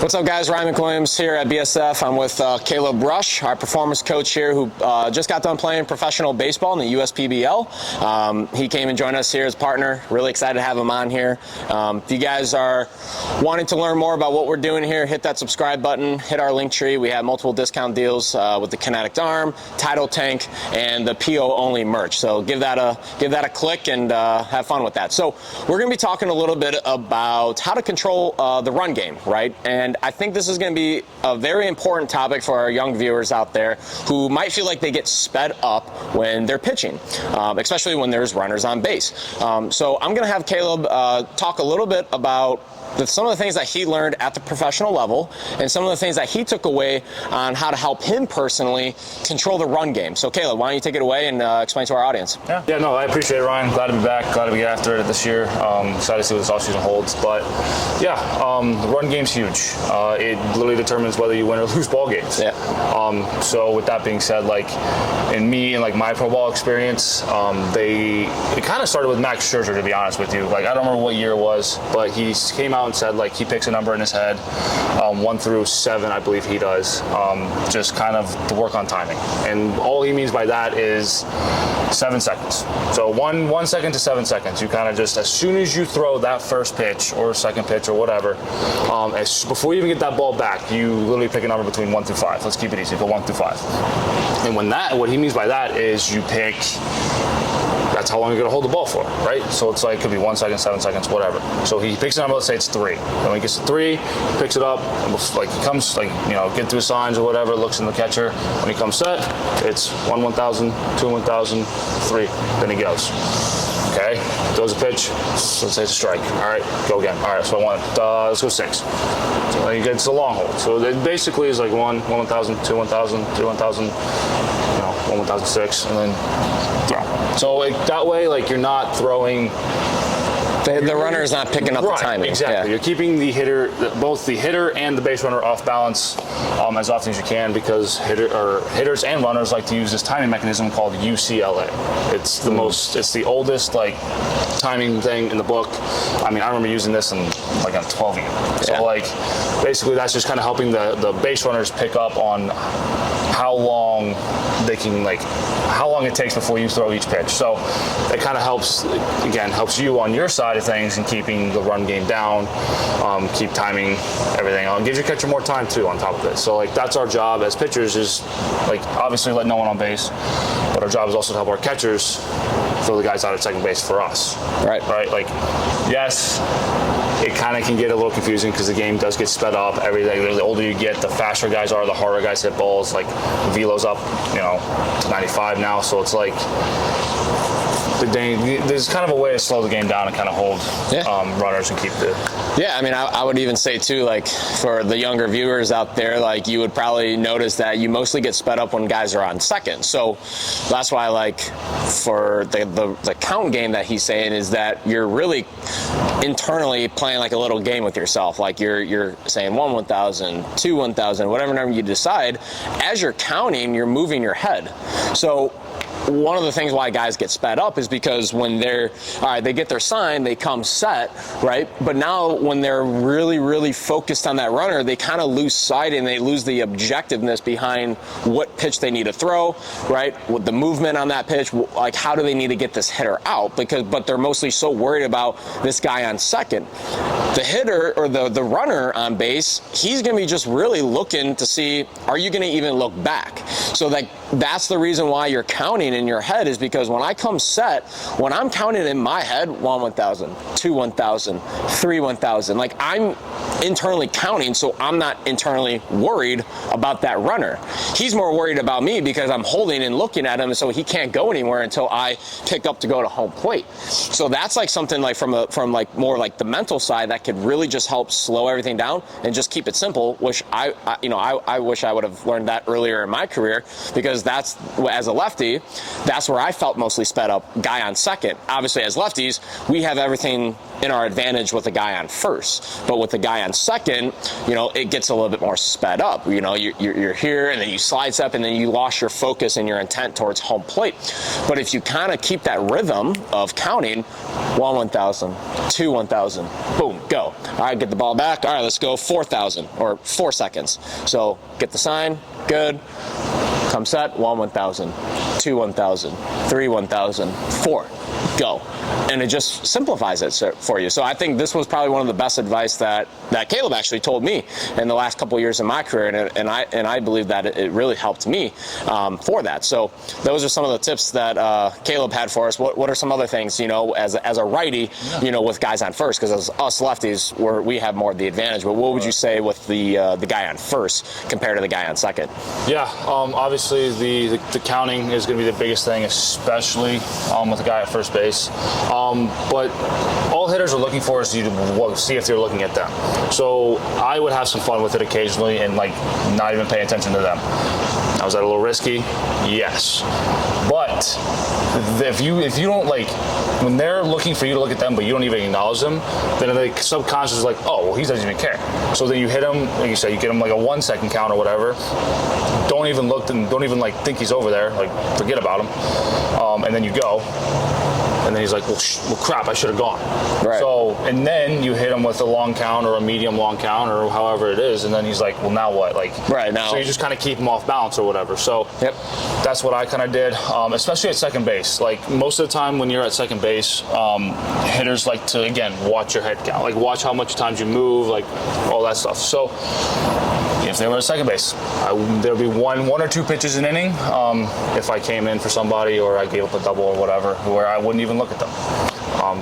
What's up, guys? Ryan McWilliams here at BSF. I'm with Caleb Rush, our performance coach here, who just got done playing professional baseball in the USPBL. He came and joined us here as partner. Really excited to have him on here. If you guys are wanting to learn more about what we're doing here, hit that subscribe button, hit our Linktree. We have multiple discount deals with the Kinetic Arm, Tidal Tank, and the PO only merch. So give that a click and have fun with that. So we're going to be talking a little bit about how to control the run game, right? And I think this is going to be a very important topic for our young viewers out there who might feel like they get sped up when they're pitching, especially when there's runners on base. So I'm going to have Caleb talk a little bit about some of the things that he learned at the professional level and some of the things that he took away on how to help him personally control the run game. So Caleb, why don't you take it away and explain to our audience? Yeah, no, I appreciate it, Ryan. Glad to be back. Glad to be after it this year. Excited to see what this offseason holds. But yeah, the run game's huge. It literally determines whether you win or lose ball games. Yeah. So with that being said, like in me and like my pro ball experience, it kind of started with Max Scherzer, to be honest with you. Like I don't remember what year it was, but he came out and said like he picks a number in his head, 1 through 7, I believe he does, just kind of to work on timing. And all he means by that is 7 seconds. So 1 second to 7 seconds. You kind of just, as soon as you throw that first pitch or second pitch or whatever, before you even get that ball back, you literally pick a number between 1 through 5. Let's keep it easy, go 1 through 5. And what he means by that is you pick, that's how long you're gonna hold the ball for, right? So it's like, it could be 1 second, 7 seconds, whatever. So he picks a number, let's say it's 3. And when he gets to 3, he picks it up, and like he comes, like, you know, get through signs or whatever, looks in the catcher. When he comes set, it's 1, 1,000, 2, 1,000, 3, then he goes. Okay, throws a pitch, so let's say it's a strike. All right, go again. All right, so I want, let's go 6. So then he gets a long hold. So it basically is like 1, 1,000, 2, 1,000, 3, 1,000, 1, 1,006, and then throw. So like that way, like you're not throwing. The runner is not picking up the timing. Exactly. Yeah. You're keeping the hitter, both the hitter and the base runner, off balance as often as you can, because hitters and runners like to use this timing mechanism called UCLA. It's the it's the oldest like timing thing in the book. I mean, I remember using this in like on 12 years. So like basically that's just kind of helping the base runners pick up on how long they can, like how long it takes before you throw each pitch. So it kind of helps you on your side of things and keeping the run game down, keep timing everything on. Gives your catcher more time too on top of it. So like that's our job as pitchers, is like obviously let no one on base, but our job is also to help our catchers throw the guys out at second base for us. Right. Like yes, it kind of can get a little confusing because the game does get sped up. Everything, the older you get, the faster guys are, the harder guys hit balls. Like velo's up, to 95 now, so it's like there's kind of a way to slow the game down and kind of hold runners and keep the. Yeah, I mean, I would even say too, like for the younger viewers out there, like you would probably notice that you mostly get sped up when guys are on second. So that's why, like, for the count game that he's saying is that you're really internally playing like a little game with yourself. Like you're saying 1, 1,000, 2, 1,000, whatever number you decide. As you're counting, you're moving your head. So one of the things why guys get sped up is because when they get their sign, they come set, right? But now when they're really, really focused on that runner, they kind of lose sight and they lose the objectiveness behind what pitch they need to throw, right? With the movement on that pitch, like how do they need to get this hitter out? But they're mostly so worried about this guy on second. The hitter or the runner on base, he's going to be just really looking to see, are you going to even look back? So that's the reason why you're counting in your head, is because when I come set, when I'm counting in my head, 1, 1,000, 2, 1,000, 3, 1,000, like I'm internally counting, so I'm not internally worried about that runner. He's more worried about me because I'm holding and looking at him, so he can't go anywhere until I pick up to go to home plate. So that's like something like from like more like the mental side that could really just help slow everything down and just keep it simple, which I wish I would have learned that earlier in my career, because that's, as a lefty, that's where I felt mostly sped up, guy on second. Obviously, as lefties, we have everything in our advantage with the guy on first, but with the guy guy on second, it gets a little bit more sped up. You're here, and then you slide step, and then you lost your focus and your intent towards home plate. But if you kind of keep that rhythm of counting, 1,000, 1,000, boom, go. All right, get the ball back. All right, let's go 4,000 or 4 seconds. So get the sign, good. Come set, 1,000, 1,000, 1,000, 4, go. And it just simplifies it for you. So I think this was probably one of the best advice that Caleb actually told me in the last couple of years of my career, and I believe that it really helped me for that. So those are some of the tips that Caleb had for us. What are some other things, as a righty, with guys on first? Because as us lefties, we have more of the advantage. But what would you say with the guy on first compared to the guy on second? Yeah, obviously the counting is going to be the biggest thing, especially with the guy at first base. But all hitters are looking for is you to see if they're looking at them. So I would have some fun with it occasionally and not even pay attention to them. Now, is that a little risky? Yes. But if you don't when they're looking for you to look at them, but you don't even acknowledge them, then the subconscious is oh, well, he doesn't even care. So then you hit him, like you say, you get him a 1 second count or whatever. Don't even look and don't even think he's over there. Forget about him. And then you go. And then he's like, well, crap, I should have gone. Right. So, and then you hit him with a long count or a medium long count or however it is, and then he's like, well, now what? Right now. So you just kind of keep him off balance or whatever. So yep. That's what I kind of did, especially at second base. Most of the time when you're at second base, hitters like to, again, watch your head count. Watch how much times you move, all that stuff. So if they were at second base, there would be one or two pitches an inning if I came in for somebody or I gave up a double or whatever, where I wouldn't even look at them.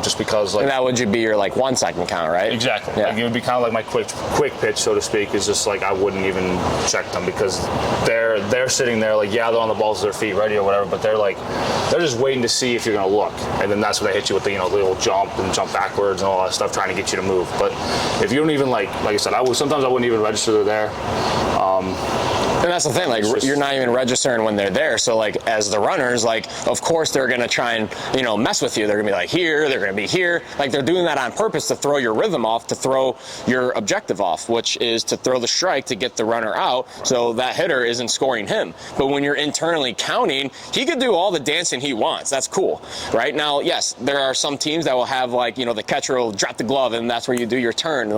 Just because and that would be your 1 second count, right? Exactly. Yeah. It would be kind of my quick pitch, so to speak, is just I wouldn't even check them because they're sitting there they're on the balls of their feet ready or whatever, but they're just waiting to see if you're going to look, and then that's when they hit you with the little jump and jump backwards and all that stuff, trying to get you to move. But if you don't even like I said, sometimes I wouldn't even register they're there. And that's the thing, you're not even registering when they're there. So as the runners, of course they're going to try and, mess with you. They're going to be here, they're going to be here. They're doing that on purpose to throw your rhythm off, to throw your objective off, which is to throw the strike to get the runner out so that hitter isn't scoring him. But when you're internally counting, he could do all the dancing he wants. That's cool. Right now, yes, there are some teams that will have the catcher will drop the glove and that's where you do your turn.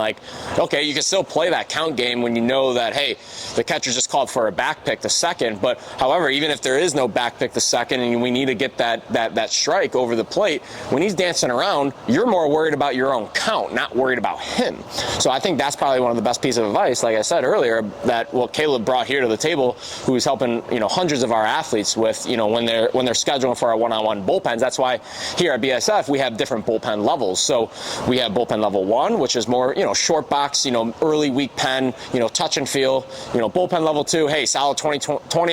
Okay, you can still play that count game when you know that, hey, the catcher just called for a back pick to second. But however, even if there is no back pick to second and we need to get that strike over the plate, when he's dancing around, you're more worried about your own count, not worried about him. So I think that's probably one of the best pieces of advice, like I said earlier, that Caleb brought here to the table, who's helping hundreds of our athletes with when they're scheduling for our one-on-one bullpens. That's why here at BSF we have different bullpen levels. So we have bullpen level 1, which is more short box, early weak pen, touch and feel. Bullpen level 2, hey, solid 20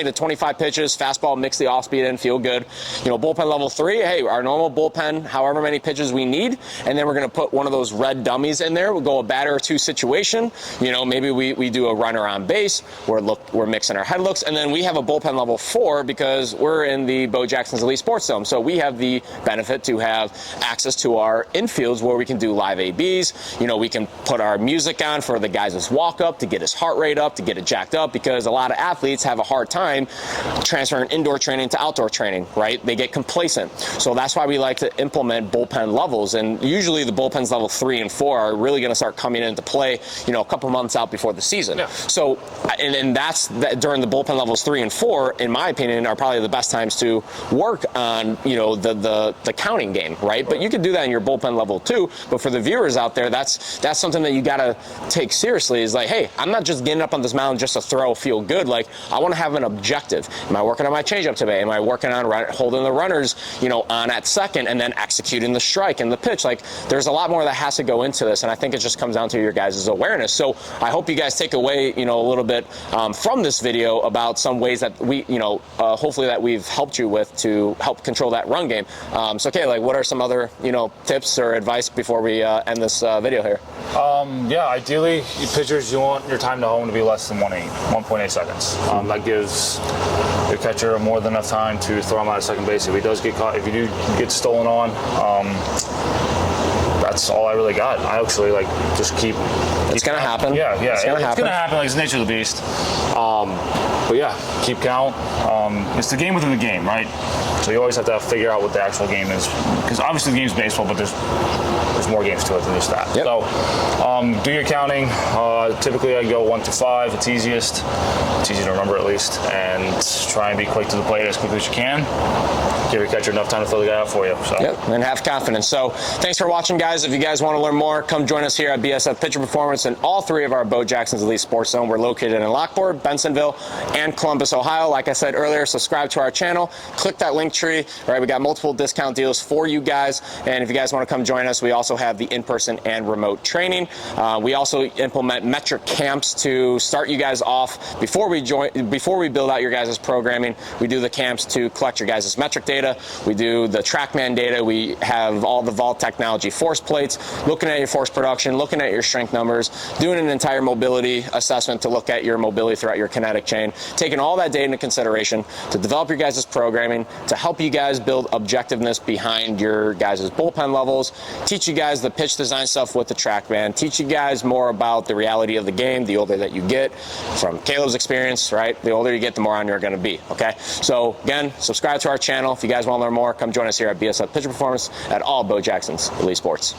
to 25 pitches, fastball, mix the off speed in, feel good. Bullpen level 3, hey, our normal bullpen, however many pitches we need, and then we're going to put one of those red dummies in there. We'll go a batter or two situation. Maybe we do a runner on base. We're mixing our head looks, and then we have a bullpen level 4 because we're in the Bo Jackson's Elite Sports Dome. So we have the benefit to have access to our infields where we can do live ABs. We can put our music on for the guys' walk up to get his heart rate up, to get it jacked up, because a lot of athletes have a hard time transferring indoor training to outdoor training, right? They get complacent. So that's why we like to implement bullpen levels. And usually the bullpens level 3 and 4 are really going to start coming into play, a couple months out before the season. Yeah. So, and that's during the bullpen levels 3 and 4, in my opinion, are probably the best times to work on, the counting game, right? But you can do that in your bullpen level 2. But for the viewers out there, that's something that you got to take seriously, is hey, I'm not just getting up on this mound just to throw, feel good. I want to have an objective. Am I working on my changeup today? Am I working on holding the runners, on at second and then executing the strike and the pitch? There's a lot more that has to go into this, and I think it just comes down to your guys' awareness. So I hope you guys take away, a little bit from this video about some ways that we, hopefully that we've helped you with to help control that run game. So, okay, what are some other, tips or advice before we end this video here? Yeah, ideally, pitchers, you want your time to home to be less than 1.8 seconds. That gives your catcher more than enough time to throw him out of second base. If he does get caught, if you do get stolen on, that's all I really got. I actually like just keep. It's gonna happen. Yeah, it's gonna happen. Like it's the nature of the beast. But yeah, keep count. It's the game within the game, right? So you always have to figure out what the actual game is, because obviously the game's baseball, but there's more games to it than just that. Yep. So do your counting. Typically I go 1 to 5. It's easiest. It's easy to remember at least, and try and be quick to the plate as quickly as you can. Give your catcher enough time to throw the guy out for you. So. Yep, and have confidence. So thanks for watching, guys. If you guys want to learn more, come join us here at BSF Pitcher Performance and all 3 of our Bo Jackson's Elite Sports Zone. We're located in Lockport, Bensenville, and Columbus, Ohio. Like I said earlier, subscribe to our channel. Click that Linktree. All right, we got multiple discount deals for you guys. And if you guys want to come join us, we also have the in-person and remote training. We also implement metric camps to start you guys off before we build out your guys' programming. We do the camps to collect your guys' metric data. We do the TrackMan data. We have all the Vault technology force plates, looking at your force production, looking at your strength numbers, doing an entire mobility assessment to look at your mobility throughout your kinetic chain, taking all that data into consideration to develop your guys' programming, to help you guys build objectiveness behind your guys' bullpen levels, teach you guys the pitch design stuff with the TrackMan, teach you guys more about the reality of the game the older that you get. From Caleb's experience, right? The older you get, the more on you're going to be, okay? So again, subscribe to our channel. If you guys want to learn more, come join us here at BSF Pitcher Performance at all Bo Jackson's Elite Sports.